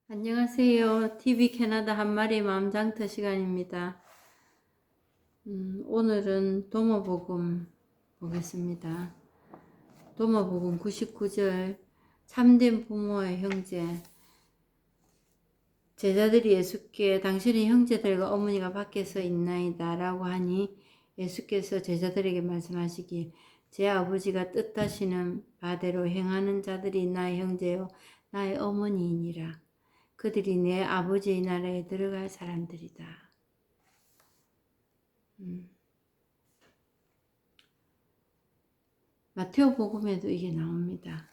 안녕하세요. TV 캐나다 한마리 마음장터 시간입니다. 오늘은 도마복음 보겠습니다. 도마복음 99절 참된 부모의 형제. 제자들이 예수께 당신의 형제들과 어머니가 밖에서 있나이다 라고 하니 예수께서 제자들에게 말씀하시길 제 아버지가 뜻하시는 바대로 행하는 자들이 나의 형제요 나의 어머니이니라. 그들이 내 아버지의 나라에 들어갈 사람들이다. 마테오 복음에도 이게 나옵니다.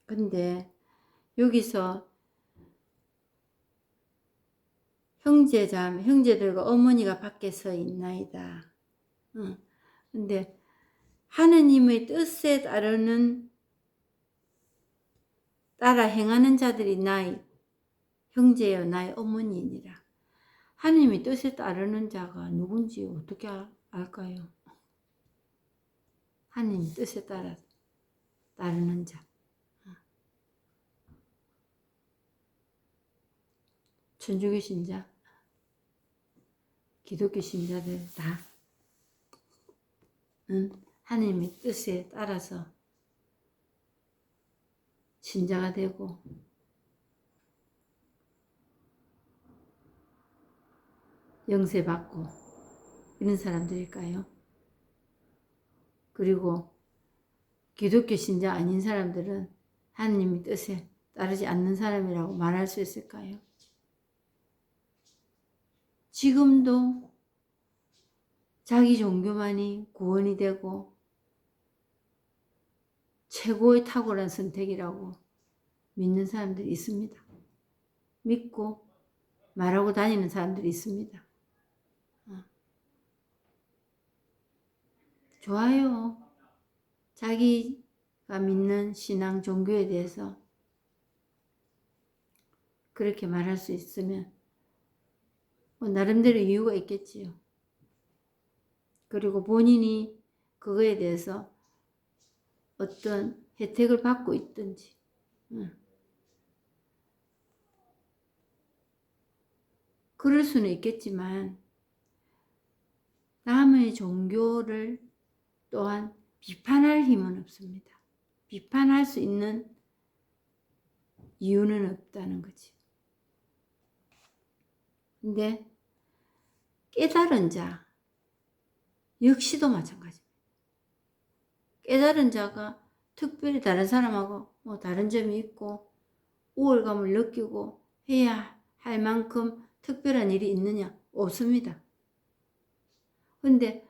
근데 여기서 형제들과 어머니가 밖에서 있나이다. 근데 하느님의 뜻에 따라 행하는 자들이 나의 형제여 나의 어머니이니라. 하느님의 뜻에 따르는 자가 누군지 어떻게 알까요? 하느님 뜻에 따르는 자. 천주교 신자, 기독교 신자들 다 하느님의 뜻에 따라서 신자가 되고 영세받고 이런 사람들일까요? 그리고 기독교 신자 아닌 사람들은 하느님의 뜻에 따르지 않는 사람이라고 말할 수 있을까요? 지금도 자기 종교만이 구원이 되고 최고의 탁월한 선택이라고 믿는 사람들이 있습니다. 믿고 말하고 다니는 사람들이 있습니다. 좋아요. 자기가 믿는 신앙 종교에 대해서 그렇게 말할 수 있으면 나름대로 이유가 있겠지요. 그리고 본인이 그거에 대해서 어떤 혜택을 받고 있든지 그럴 수는 있겠지만 남의 종교를 또한 비판할 힘은 없습니다. 비판할 수 있는 이유는 없다는 거지. 근데 깨달은 자 역시도 마찬가지입니다. 깨달은 자가 특별히 다른 사람하고 다른 점이 있고 우월감을 느끼고 해야 할 만큼 특별한 일이 있느냐? 없습니다. 근데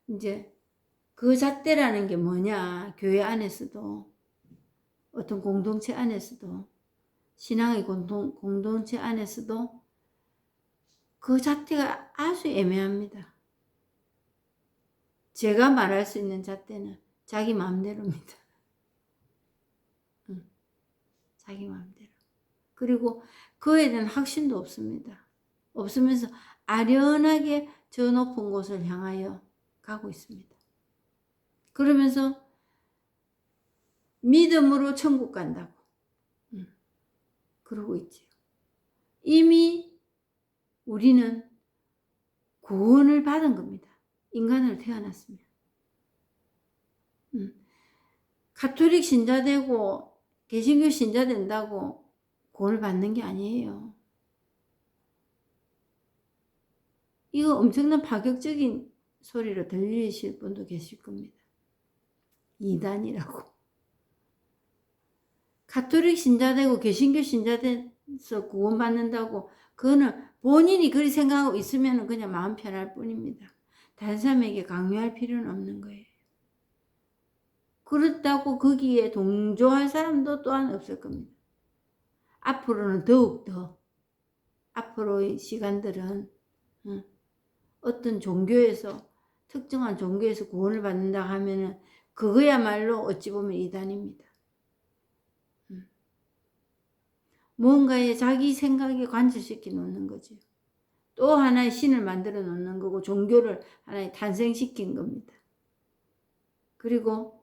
이제 그 잣대라는 게 뭐냐? 교회 안에서도 어떤 공동체 안에서도 신앙의 공동체 안에서도 그 잣대가 아주 애매합니다. 제가 말할 수 있는 잣대는 자기 마음대로입니다. 자기 마음대로. 그리고 그에 대한 확신도 없습니다. 없으면서 아련하게 저 높은 곳을 향하여 가고 있습니다. 그러면서 믿음으로 천국 간다고 그러고 있지요. 이미 우리는 구원을 받은 겁니다. 인간으로 태어났으면. 가톨릭 신자 되고 개신교 신자 된다고 구원을 받는 게 아니에요. 이거 엄청난 파격적인 소리로 들리실 분도 계실 겁니다. 이단이라고. 가톨릭 신자 되고 개신교 신자 돼서 구원받는다고 그거는 본인이 그리 생각하고 있으면 그냥 마음 편할 뿐입니다. 다른 사람에게 강요할 필요는 없는 거예요. 그렇다고 거기에 동조할 사람도 또한 없을 겁니다. 앞으로는 더욱더 앞으로의 시간들은 어떤 종교에서 특정한 종교에서 구원을 받는다 하면은 그거야말로 어찌 보면 이단입니다. 뭔가에 자기 생각에 관철시켜 놓는 거죠. 또 하나의 신을 만들어 놓는 거고 종교를 하나의 탄생시킨 겁니다. 그리고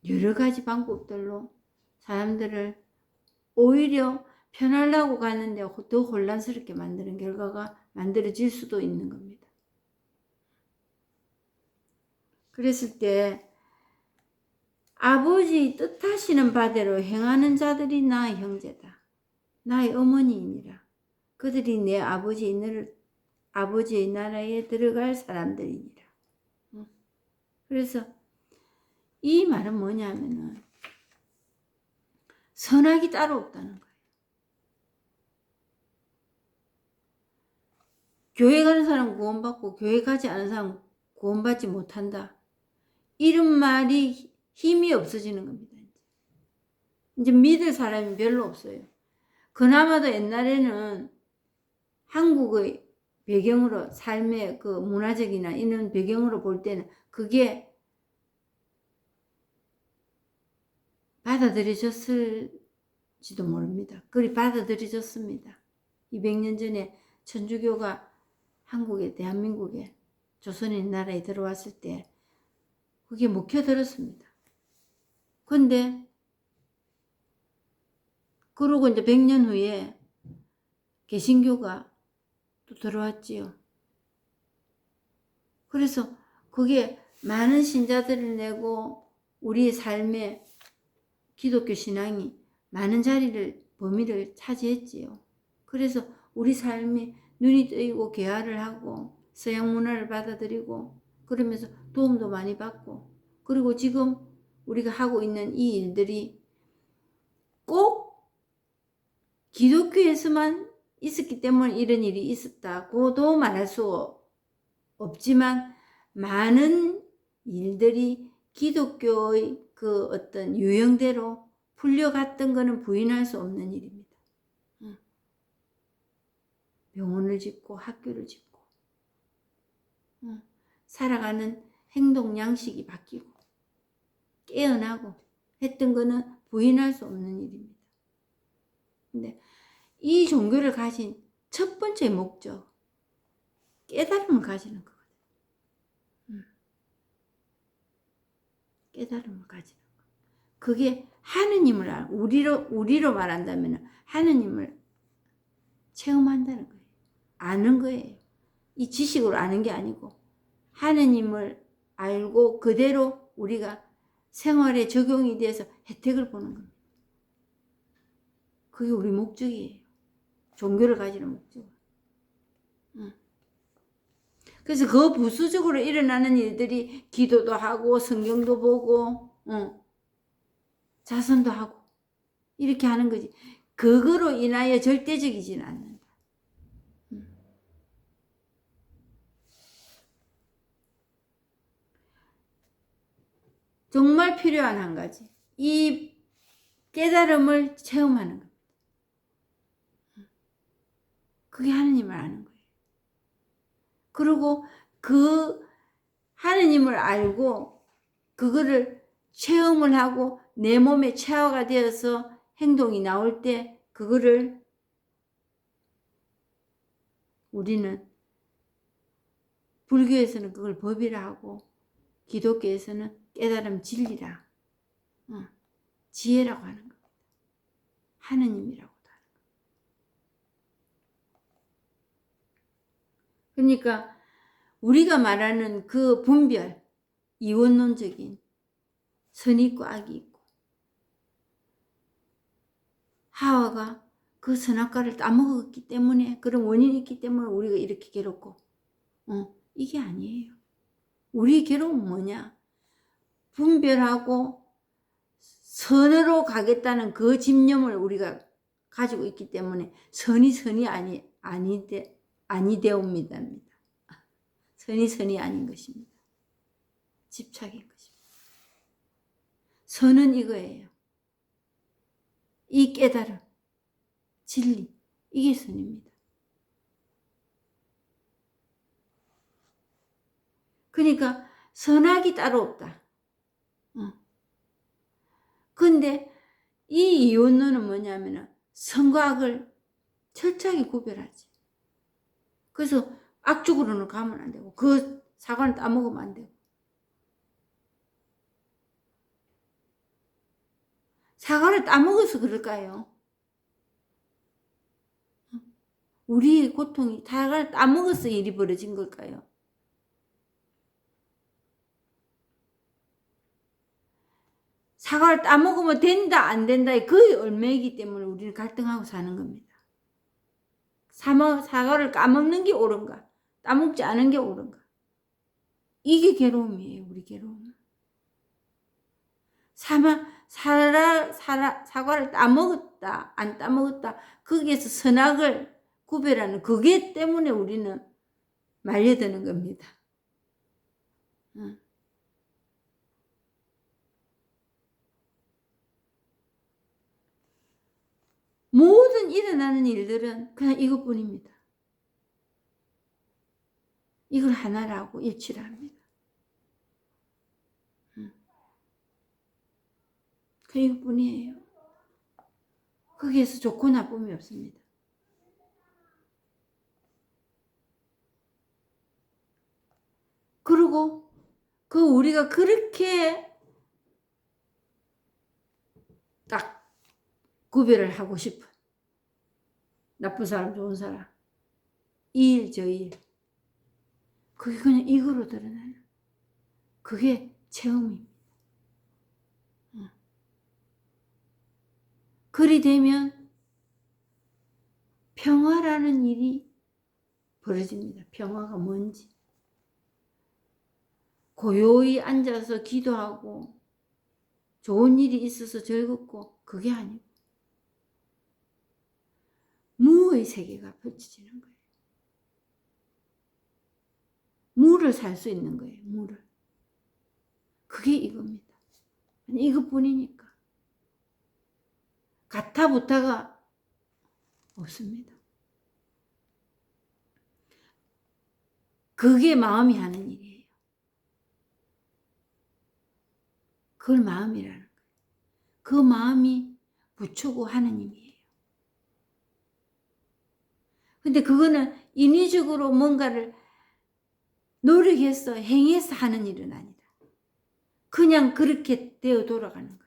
여러 가지 방법들로 사람들을 오히려 편하려고 가는데 더 혼란스럽게 만드는 결과가 만들어질 수도 있는 겁니다. 그랬을 때 아버지 뜻하시는 바대로 행하는 자들이 나의 형제다. 나의 어머니이니라. 그들이 내 아버지의 나라에 들어갈 사람들이니라. 그래서 이 말은 뭐냐면은 선악이 따로 없다는 거예요. 교회 가는 사람 구원받고 교회 가지 않은 사람 구원받지 못한다. 이런 말이 힘이 없어지는 겁니다. 이제 믿을 사람이 별로 없어요. 그나마도 옛날에는 한국의 배경으로 삶의 그 문화적이나 이런 배경으로 볼 때는 그게 받아들여졌을지도 모릅니다. 그리 받아들여졌습니다. 200년 전에 천주교가 한국에, 대한민국에, 조선의 나라에 들어왔을 때 그게 묵혀들었습니다. 근데 그러고 이제 100년 후에 개신교가 또 들어왔지요. 그래서 그게 많은 신자들을 내고 우리의 삶에 기독교 신앙이 많은 범위를 차지했지요. 그래서 우리 삶이 눈이 뜨이고 개화를 하고 서양 문화를 받아들이고 그러면서 도움도 많이 받고 그리고 지금 우리가 하고 있는 이 일들이 꼭 기독교에서만 있었기 때문에 이런 일이 있었다고도 말할 수 없지만 많은 일들이 기독교의 그 어떤 유형대로 풀려갔던 것은 부인할 수 없는 일입니다. 병원을 짓고 학교를 짓고 살아가는 행동 양식이 바뀌고 깨어나고 했던 것은 부인할 수 없는 일입니다. 근데 이 종교를 가진 첫 번째 목적, 깨달음을 가지는 거거든요. 깨달음을 가지는 거. 그게 하느님을 우리로 말한다면 하느님을 체험한다는 거예요. 아는 거예요. 이 지식으로 아는 게 아니고 하느님을 알고 그대로 우리가 생활에 적용이 돼서 혜택을 보는 겁니다. 그게 우리 목적이에요. 종교를 가지는 목적. 그래서 그 부수적으로 일어나는 일들이 기도도 하고 성경도 보고 자선도 하고 이렇게 하는 거지. 그거로 인하여 절대적이지는 않는다. 정말 필요한 한 가지. 이 깨달음을 체험하는 겁니다. 그게 하느님을 아는 거예요. 그리고 그 하느님을 알고 그거를 체험을 하고 내 몸에 체화가 되어서 행동이 나올 때 그거를 우리는 불교에서는 그걸 법이라 하고 기독교에서는 깨달음 진리라 지혜라고 하는 겁니다. 하느님이라고도 하는 겁니다. 그러니까 우리가 말하는 그 분별, 이원론적인 선이 있고 악이 있고 하와가 그 선악과를 따먹었기 때문에 그런 원인이 있기 때문에 우리가 이렇게 괴롭고 이게 아니에요. 우리 괴로움은 뭐냐? 분별하고 선으로 가겠다는 그 집념을 우리가 가지고 있기 때문에 선이 아니되옵니다. 선이 아닌 것입니다. 집착인 것입니다. 선은 이거예요. 이 깨달음, 진리, 이게 선입니다. 그러니까 선악이 따로 없다. 근데 이 이원론은 뭐냐면은 선과 악을 철저하게 구별하지. 그래서 악쪽으로는 가면 안 되고 그 사과는 따먹으면 안 되고 사과를 따먹어서 그럴까요? 우리의 고통이 사과를 따먹어서 일이 벌어진 걸까요? 사과를 따먹으면 된다 안 된다의 거의 얼매이기 때문에 우리는 갈등하고 사는 겁니다. 사과를 까먹는 게 옳은가? 따먹지 않은 게 옳은가? 이게 괴로움이에요. 우리 괴로움은. 사과를 따먹었다 안 따먹었다 거기에서 선악을 구별하는 그게 때문에 우리는 말려드는 겁니다. 모든 일어나는 일들은 그냥 이것뿐입니다. 이걸 하나라고 일치를 합니다. 그 이것뿐이에요. 거기에서 좋고 나쁨이 없습니다. 그리고 그 우리가 그렇게 딱 구별을 하고 싶은 나쁜 사람 좋은 사람 이 일 저 일 그게 그냥 이거로 드러나는 그게 체험입니다. 그리 되면 평화라는 일이 벌어집니다. 평화가 뭔지. 고요히 앉아서 기도하고 좋은 일이 있어서 즐겁고 그게 아니고 무의 세계가 펼쳐지는 거예요. 무를 살 수 있는 거예요. 무를. 그게 이겁니다. 이것뿐이니까. 가타부타가 없습니다. 그게 마음이 하는 일이에요. 그걸 마음이라는 거예요. 그 마음이 부처고 하느님이에요. 근데 그거는 인위적으로 뭔가를 노력해서 행해서 하는 일은 아니다. 그냥 그렇게 되어 돌아가는 거예요.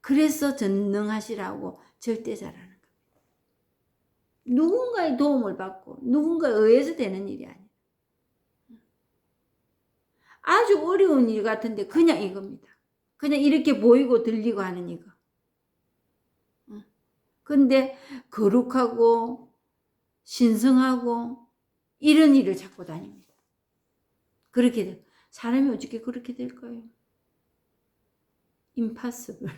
그래서 전능하시라고 절대자라는 겁니다. 누군가의 도움을 받고 누군가에 의해서 되는 일이 아니에요. 아주 어려운 일 같은데 그냥 이겁니다. 그냥 이렇게 보이고 들리고 하는 이거. 근데 거룩하고 신성하고 이런 일을 찾고 다닙니다. 그렇게 돼. 사람이 어떻게 그렇게 될까요? 임파서블.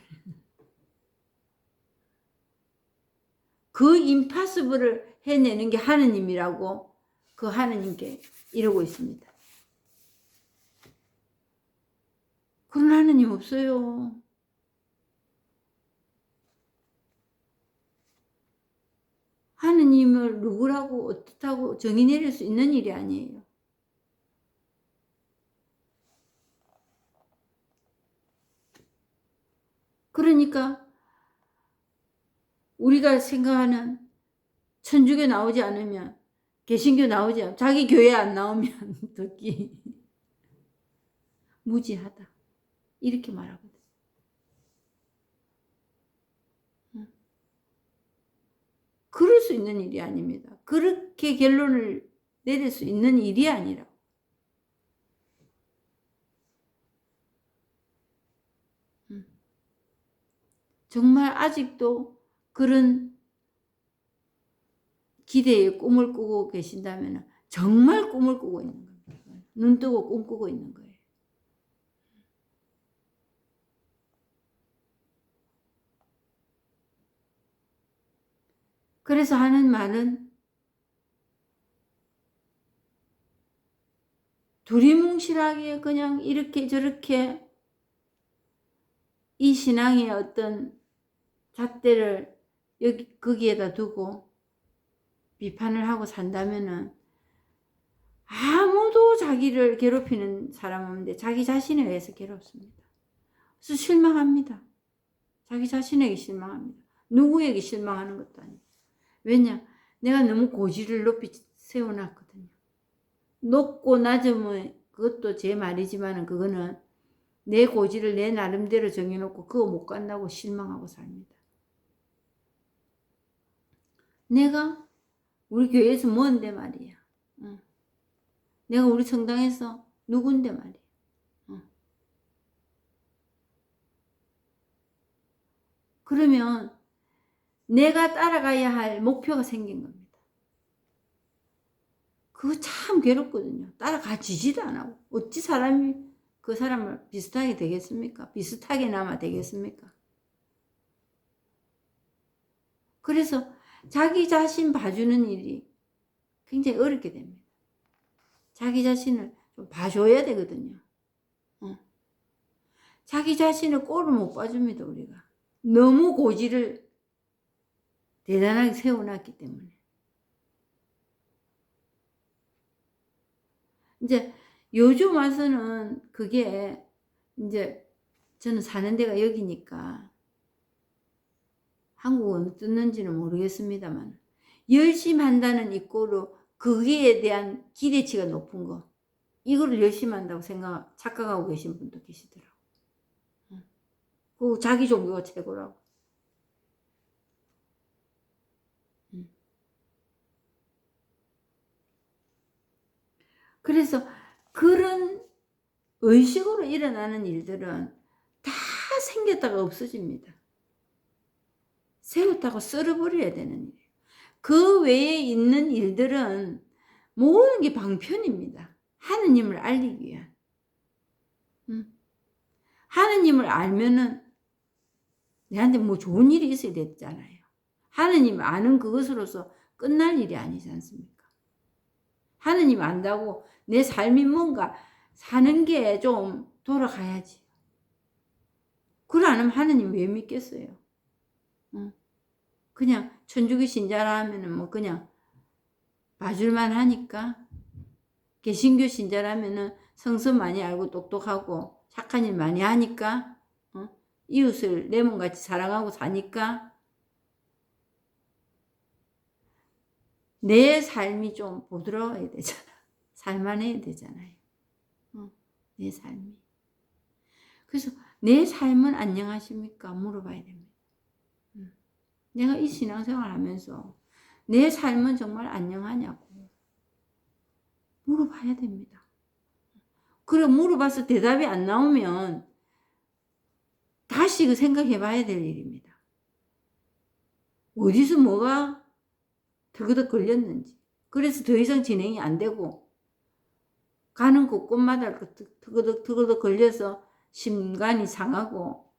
그 임파서블을 해내는 게 하느님이라고 그 하느님께 이러고 있습니다. 그런 하느님 없어요. 하느님을 누구라고 어떻다고 정의 내릴 수 있는 일이 아니에요. 그러니까 우리가 생각하는 천주교 나오지 않으면 개신교 나오지 않으면 자기 교회 안 나오면 듣기 무지하다 이렇게 말하거든. 그럴 수 있는 일이 아닙니다. 그렇게 결론을 내릴 수 있는 일이 아니라 정말 아직도 그런 기대의 꿈을 꾸고 계신다면 정말 꿈을 꾸고 있는 겁니다. 눈 뜨고 꿈꾸고 있는 거예요. 그래서 하는 말은 두리뭉실하게 그냥 이렇게 저렇게 이 신앙의 어떤 잣대를 여기 거기에다 두고 비판을 하고 산다면은 아무도 자기를 괴롭히는 사람 없는데 자기 자신에 의해서 괴롭습니다. 그래서 실망합니다. 자기 자신에게 실망합니다. 누구에게 실망하는 것도 아니고. 왜냐? 내가 너무 고지를 높이 세워놨거든요. 높고 낮음은 그것도 제 말이지만 그거는 내 고지를 내 나름대로 정해놓고 그거 못 간다고 실망하고 삽니다. 내가 우리 교회에서 뭔데 말이야. 내가 우리 성당에서 누군데 말이야. 그러면 내가 따라가야 할 목표가 생긴 겁니다. 그거 참 괴롭거든요. 따라가지지도 안 하고. 어찌 사람이 그 사람을 비슷하게 되겠습니까? 비슷하게나마 되겠습니까? 그래서 자기 자신 봐주는 일이 굉장히 어렵게 됩니다. 자기 자신을 좀 봐줘야 되거든요. 자기 자신을 꼴을 못 봐줍니다, 우리가. 너무 고지를 대단하게 세워놨기 때문에. 이제 요즘 와서는 그게 이제 저는 사는 데가 여기니까 한국은 듣는지는 모르겠습니다만 열심히 한다는 이꼴로 거기에 대한 기대치가 높은 거 이거를 열심히 한다고 착각하고 계신 분도 계시더라고요. 그 자기 종교가 최고라고. 그래서 그런 의식으로 일어나는 일들은 다 생겼다가 없어집니다. 세웠다고 썰어버려야 되는 일이에요. 그 외에 있는 일들은 모든 게 방편입니다. 하느님을 알리기 위한. 하느님을 알면은 내한테 뭐 좋은 일이 있어야 됐잖아요. 하느님 아는 그것으로서 끝날 일이 아니지 않습니까? 하느님 안다고 내 삶이 뭔가 사는 게 좀 돌아가야지. 그걸 안 하면 하느님 왜 믿겠어요? 그냥 천주교 신자라 하면은 뭐 그냥 봐줄만 하니까, 개신교 신자라면은 성서 많이 알고 똑똑하고 착한 일 많이 하니까, 이웃을 내 몸같이 사랑하고 사니까 내 삶이 좀 부드러워야 되잖아. 살만해야 되잖아요. 내 삶이. 그래서 내 삶은 안녕하십니까? 물어봐야 됩니다. 내가 이 신앙생활 하면서 내 삶은 정말 안녕하냐고 물어봐야 됩니다. 그래 물어봐서 대답이 안 나오면 다시 그 생각해 봐야 될 일입니다. 어디서 뭐가 덜그덕 걸렸는지. 그래서 더 이상 진행이 안 되고 가는 곳곳마다 덜그덕 걸려서 심간이 상하고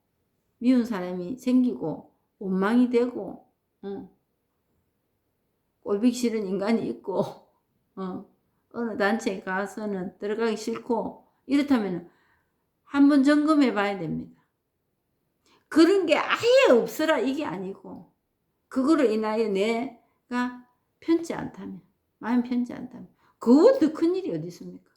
미운 사람이 생기고 원망이 되고 꼴보기 싫은 인간이 있고 어느 단체에 가서는 들어가기 싫고 이렇다면 한번 점검해 봐야 됩니다. 그런 게 아예 없어라 이게 아니고 그거로 인하여 내가 편치 않다면 마음 편치 않다면 그거 더 큰 일이 어디 있습니까?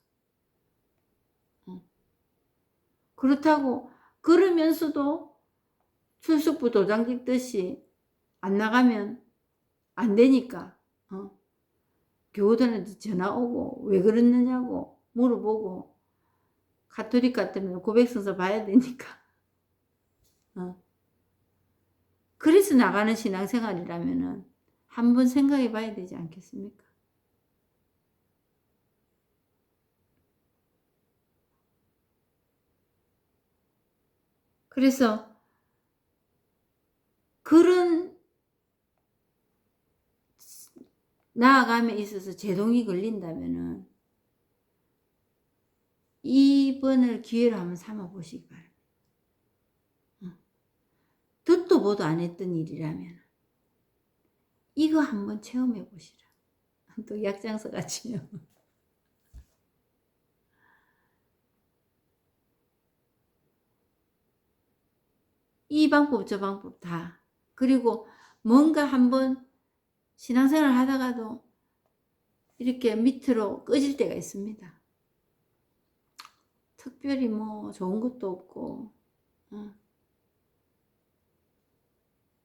그렇다고 그러면서도 출석부 도장 찍듯이 안 나가면 안 되니까 교우들한테 전화 오고 왜 그러느냐고 물어보고 가톨릭 같으면 고백성서 봐야 되니까 그래서 나가는 신앙생활이라면은 한번 생각해 봐야 되지 않겠습니까? 그래서 그런 나아감에 있어서 제동이 걸린다면은 이번을 기회로 한번 삼아 보시기 바랍니다. 듣도 보도 안 했던 일이라면 이거 한번 체험해 보시라. 또 약장서 같이요. 이 방법 저 방법 다. 그리고 뭔가 한번 신앙생활 하다가도 이렇게 밑으로 꺼질 때가 있습니다. 특별히 뭐 좋은 것도 없고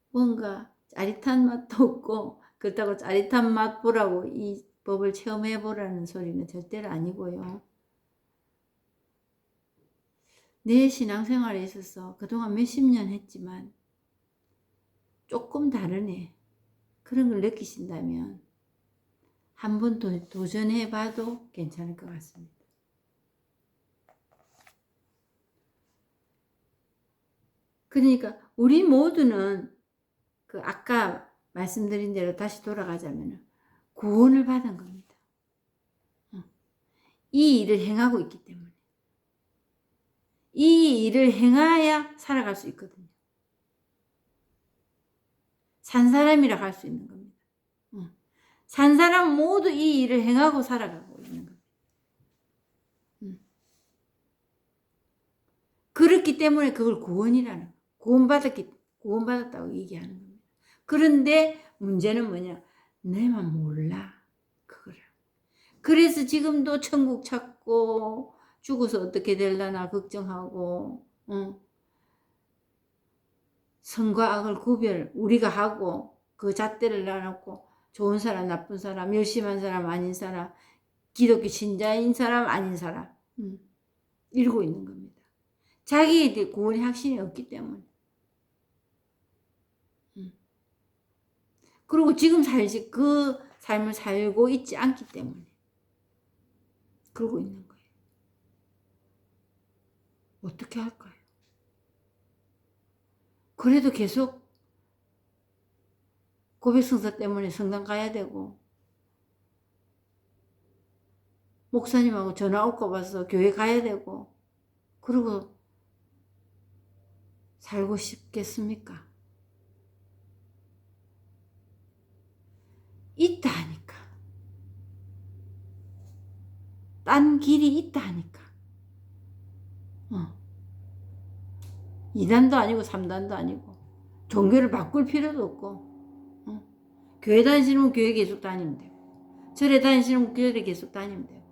뭔가 짜릿한 맛도 없고 그렇다고 짜릿한 맛 보라고 이 법을 체험해 보라는 소리는 절대로 아니고요. 내 신앙생활에 있어서 그동안 몇십 년 했지만 조금 다르네. 그런 걸 느끼신다면 한번 도전해 봐도 괜찮을 것 같습니다. 그러니까 우리 모두는 그 아까 말씀드린 대로 다시 돌아가자면 구원을 받은 겁니다. 이 일을 행하고 있기 때문에. 이 일을 행해야 살아갈 수 있거든요. 산 사람이라 할 수 있는 겁니다. 산 사람 모두 이 일을 행하고 살아가고 있는 겁니다. 그렇기 때문에 그걸 구원이라는 구원받았다고 얘기하는 겁니다. 그런데 문제는 뭐냐? 내만 몰라. 그거를. 그래서 지금도 천국 찾고 죽어서 어떻게 될라나 걱정하고 선과 악을 우리가 하고 그 잣대를 놔놓고 좋은 사람 나쁜 사람 열심한 사람 아닌 사람 기독교 신자인 사람 아닌 사람 이러고 있는 겁니다. 자기에 구원의 확신이 없기 때문에. 그리고 지금 그 삶을 살고 있지 않기 때문에 그러고 있는 거예요. 어떻게 할까요? 그래도 계속 고백성사 때문에 성당 가야 되고 목사님하고 전화 올까 봐서 교회 가야 되고 그러고 살고 싶겠습니까? 있다 하니까. 딴 길이 있다 하니까. 2단도 아니고 3단도 아니고 종교를 바꿀 필요도 없고 교회 다니시는 분 교회 계속 다니면 되고 절에 다니시는 분 절에 계속 다니면 되고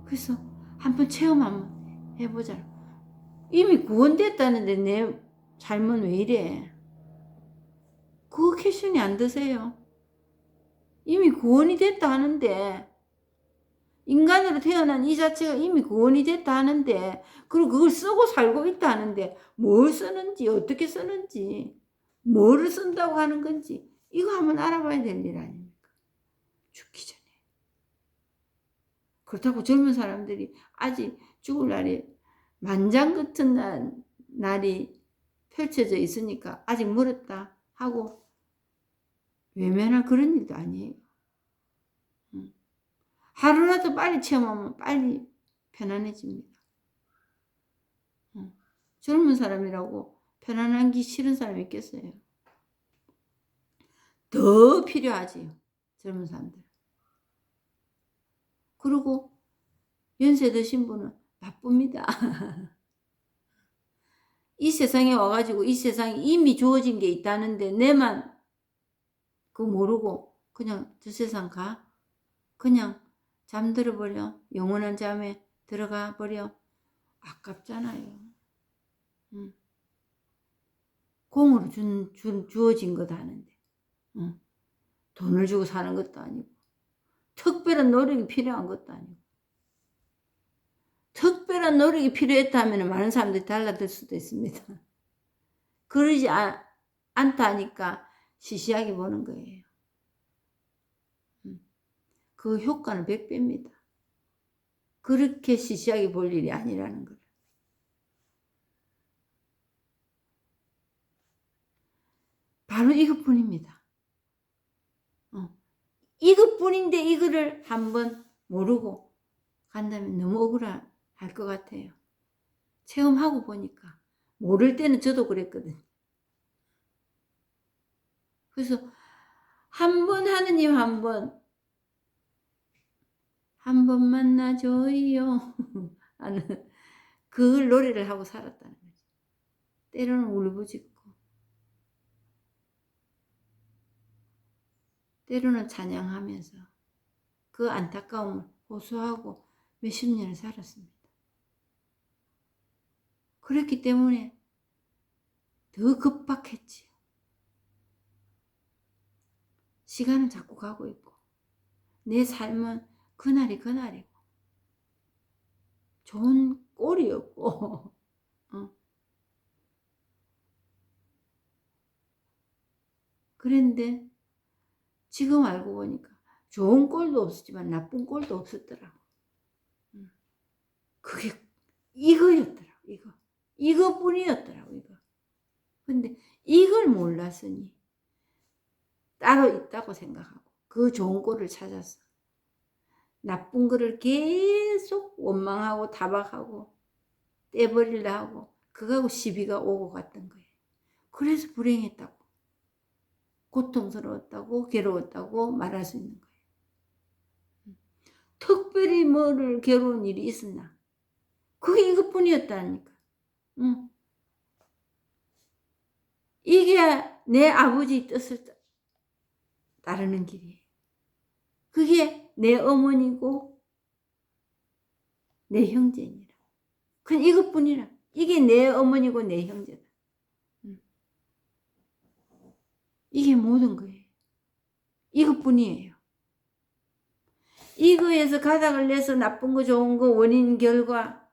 그래서 한번 체험 한번 해보자. 이미 구원됐다는데 내 삶은 왜 이래? 그거 퀘션이 안 드세요? 이미 구원이 됐다 하는데 인간으로 태어난 이 자체가 이미 구원이 됐다 하는데 그리고 그걸 쓰고 살고 있다 하는데 뭘 쓰는지 어떻게 쓰는지 뭐를 쓴다고 하는 건지 이거 한번 알아봐야 될 일 아닙니까? 죽기 전에. 그렇다고 젊은 사람들이 아직 죽을 날이 만장 같은 날이 펼쳐져 있으니까 아직 멀었다 하고 외면할 그런 일도 아니에요. 하루라도 빨리 체험하면 빨리 편안해집니다. 젊은 사람이라고 편안하기 싫은 사람이 있겠어요? 더 필요하지요. 젊은 사람들. 그리고 연세 드신 분은 바쁩니다. 이 세상에 와가지고 이 세상에 이미 주어진 게 있다는데 내만 그거 모르고 그냥 저 세상 가? 그냥 잠들어 버려? 영원한 잠에 들어가 버려? 아깝잖아요. 공으로 주어진 거다 하는데 돈을 주고 사는 것도 아니고 특별한 노력이 필요한 것도 아니고 특별한 노력이 필요했다면 많은 사람들이 달라들 수도 있습니다. 그러지 않다 하니까 시시하게 보는 거예요. 그 효과는 100배입니다. 그렇게 시시하게 볼 일이 아니라는 거예요. 바로 이것뿐입니다. 이것뿐인데 이거를 한번 모르고 간다면 너무 억울할 것 같아요. 체험하고 보니까 모를 때는 저도 그랬거든요. 그래서 한번 하느님 한번 만나줘요 하는 그 노래를 하고 살았다는 거죠. 때로는 울부짖고 때로는 찬양하면서 그 안타까움을 호소하고 몇십 년을 살았습니다. 그렇기 때문에 더 급박했지요. 시간은 자꾸 가고 있고 내 삶은 그날이 그날이고 좋은 꼴이었고 어. 그런데 지금 알고 보니까 좋은 꼴도 없었지만 나쁜 꼴도 없었더라고. 그게 이거였더라고. 이거뿐이었더라고. 이거. 근데 이걸 몰랐으니 따로 있다고 생각하고 그 좋은 꼴을 찾았어. 나쁜 거를 계속 원망하고 타박하고 떼버리려 하고 그거하고 시비가 오고 갔던 거예요. 그래서 불행했다고, 고통스러웠다고, 괴로웠다고 말할 수 있는 거예요. 특별히 뭐를 괴로운 일이 있었나? 그게 이것뿐이었다니까. 응. 이게 내 아버지 뜻을 따르는 길이에요. 그게 내 어머니고 내 형제니라. 그냥 이것뿐이라. 이게 내 어머니고 내 형제다. 이게 모든 거예요. 이것뿐이에요. 이거에서 가닥을 내서 나쁜 거 좋은 거 원인 결과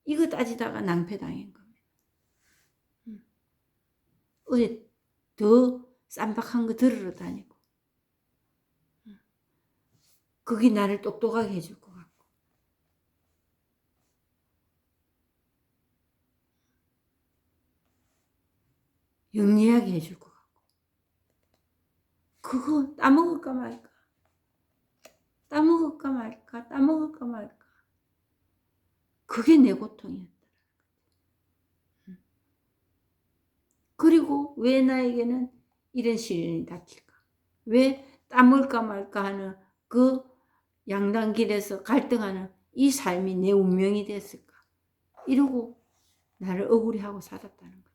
이거 따지다가 낭패당한 겁니다. 어디 더 쌈박한 거 들으러 다니고 그게 나를 똑똑하게 해줄 것 같고 영리하게 해줄 것 같고 그거 따먹을까 말까 따먹을까 말까 따먹을까 말까 그게 내 고통이었다. 그리고 왜 나에게는 이런 시련이 닥칠까? 왜 따먹을까 말까 하는 그 양단길에서 갈등하는 이 삶이 내 운명이 됐을까? 이러고 나를 억울해하고 살았다는 거지.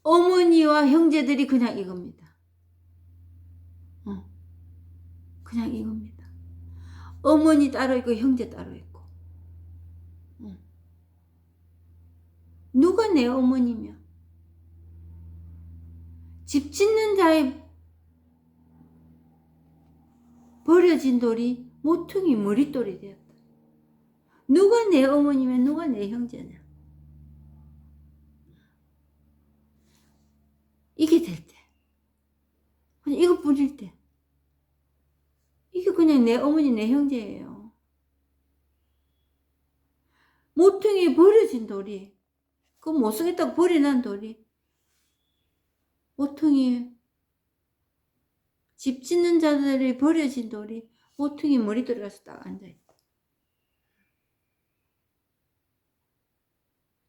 어머니와 형제들이 그냥 이겁니다. 그냥 이겁니다. 어머니 따로 있고 형제 따로 있고. 누가 내 어머니며 집 짓는 자의 버려진 돌이 모퉁이 머릿돌이 되었다. 누가 내 어머니며 누가 내 형제냐. 이게 될 때. 그냥 이것뿐일 때. 이게 그냥 내 어머니 내 형제예요. 모퉁이에 버려진 돌이 그 못쓰겠다고 버려난 돌이 모퉁이에 집 짓는 자들이 버려진 돌이 모퉁이 머리돌에 가서 딱 앉아있다.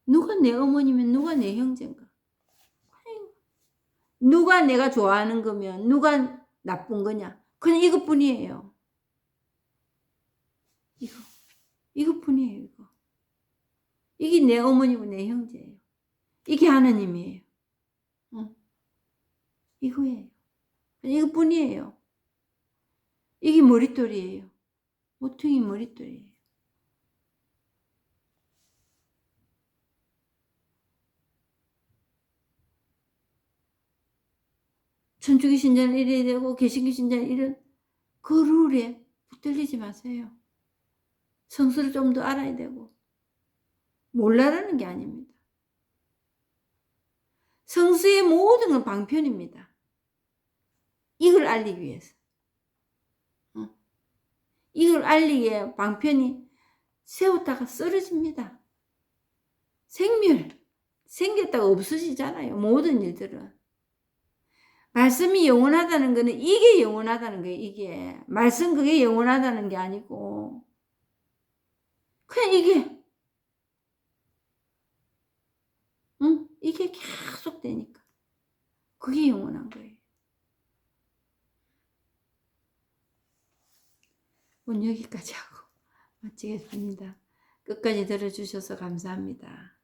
누가 내 어머니면 누가 내 형제인가? 누가 내가 좋아하는 거면 누가 나쁜 거냐? 그냥 이것뿐이에요. 이것뿐이에요. 이게 내 어머니고 내 형제예요. 이게 하나님이에요. 이거예요. 이것뿐이에요. 이게 머릿돌이에요. 모퉁이 머릿돌이에요. 천주교 신자는 이래야 되고 개신교 신자는 이런 그 룰에 붙들리지 마세요. 성수를 좀 더 알아야 되고 몰라라는 게 아닙니다. 성수의 모든 건 방편입니다. 이걸 알리기 위해서. 이걸 알리기에 방편이 세웠다가 쓰러집니다. 생멸. 생겼다가 없어지잖아요. 모든 일들은. 말씀이 영원하다는 거는 이게 영원하다는 거예요. 이게. 말씀 그게 영원하다는 게 아니고 그냥 이게 이게 계속 되니까 그게 영원한 거예요. 오늘 여기까지 하고 마치겠습니다. 끝까지 들어주셔서 감사합니다.